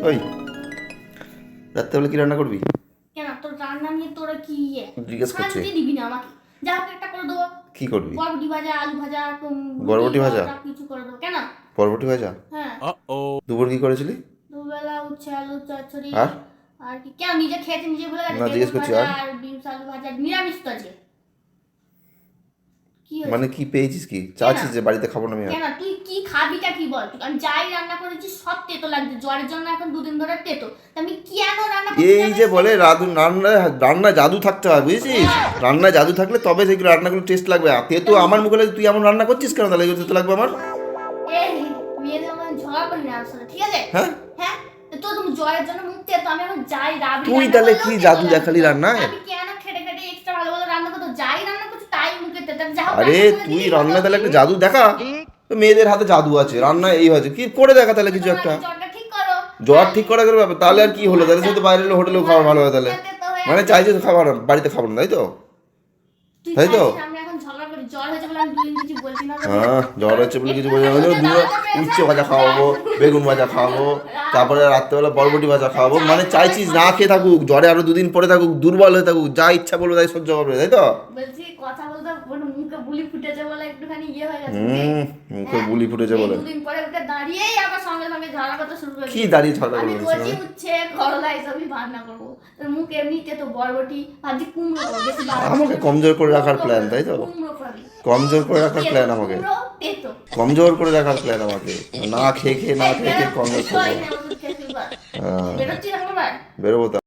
ওই রাত্রেবেলা কি রান্না করবি? কেন তোর রান্না নিয়ে তোরা কি জিজ্ঞেস করছি। শান্তি দিবি না আমাকে? যা হোক একটা করে দেবো। কি করবি? বরবটি ভাজা, আলু ভাজা, বরবটি ভাজা? কিছু করে দেবো। কেন? বরবটি ভাজা? হ্যাঁ। দুপুর কি করেছিলি? দুবেলা উচ্ছে আলু চচ্চড়ি। আর আর কি কেন নিজে খেতে নিজে বলে না, জিজ্ঞেস করছি। আর বিনস আলু ভাজা, নিরামিষ তো আছে। কি হয়েছে? মানে কি পেয়েছিস, কি চাচ্ছিস যে বাড়িতে খাবো না আমি? আর কেন তুই কি খাবিটা কি বল? আমি যাই রান্না করেছি সব তেতো লাগছে, জ্বরের জন্য এখন 2 দিন ধরে তেতো। তা আমি কেন রান্না করতে এই যে বলে রান্না জাদু থাকতে হয়, বুঝেছিস? রান্না জাদু থাকলে তবে সেগুলো রান্নাগুলো টেস্ট লাগবে। তো আমার মুখে লাগে, তুই এমন রান্না করছিস কেন? তাহলে তেতো লাগবে আমার? এই মেয়েদের মধ্যে ঝগড়া করি না আসলে, ঠিক আছে? হ্যাঁ, হ্যাঁ, তো তুমি জ্বরের জন্য মুখ তেতো, আমি এখন যাই রাবড়ি তুই রান্না তাহলে করলেও কি তেতো জাদু লাগছে। দেখালি রান্নায়? আমি কেন খেটে খেটে এক্সট্রা ভালো ভালো রান্না করতে যাই রান্না করছি তাই মুখে তেতো। যা হোক, আরে রান্না করে তুই দিই, রান্না তাহলে একটা জাদু দেখা। তো মেয়েদের হাতে জাদু আছে, রান্না এই হয়েছে কি করে দেখা তাহলে কিছু একটা। জ্বরটা ঠিক করো। জ্বর ঠিক করা গেলে ব্যাপার, তাহলে আর কি হলো? তাহলে শুধু বাইরে হোটেলেও খাওয়া ভালো হয় তাহলে। তেতো হয়ে মানে চাইছে তো খাবার বাড়িতে খাবো না, তাই তো? তুই তাই তো? চাইছিস আমি এখন ঝগড়া করি? জ্বর হয়েছে বলে আমি 2 দিন কিছু বলছি না। হ্যাঁ, জ্বর হচ্ছে বলে কিছু বোঝা গেল। উচ্ছে ভাজা খাওয়াবো, বেগুন ভাজা খাওয়াবো, তারপরে রাত্রেবেলা বরবটি ভাজা খাওয়াবো। মানে চাইছিস না খেয়ে থাকুক, জ্বরে আরো 2 দিন পরে থাকুক, দুর্বল হয়ে থাকুক, যা ইচ্ছা বলবে তাই সহ্য করবে, তাই তো? বলছি কথা বলতে মুখে বুলি ফুটেছে বলে একটুখানি হয়ে গেছে। মুখে বুলি ফুটেছে বলে 2 দিন পরে উঠে দাঁড়িয়েই আবার সঙ্গে সঙ্গে ঝগড়া করতে শুরু করে কি দাঁড়িয়ে ঝগড়া আমি করবো? রোজই উচ্ছে করলা এসবই রান্না করবো। তোর মুখ এমনিতে তো বরবটি ভাজি কুমড়ো করবো, বেশি আমাকে কমজোর করে রাখার প্ল্যান, তাই তো? কুমড়ো খাবি। কমজোর করে রাখার প্ল্যান আমাকে। কুমড়ো তেতো। কমজোর করে রাখার প্ল্যান আমাকে। না খেয়ে খেয়ে কমজোর করবো। বেরোচ্ছিস এখন আবার? বেরোবো তো।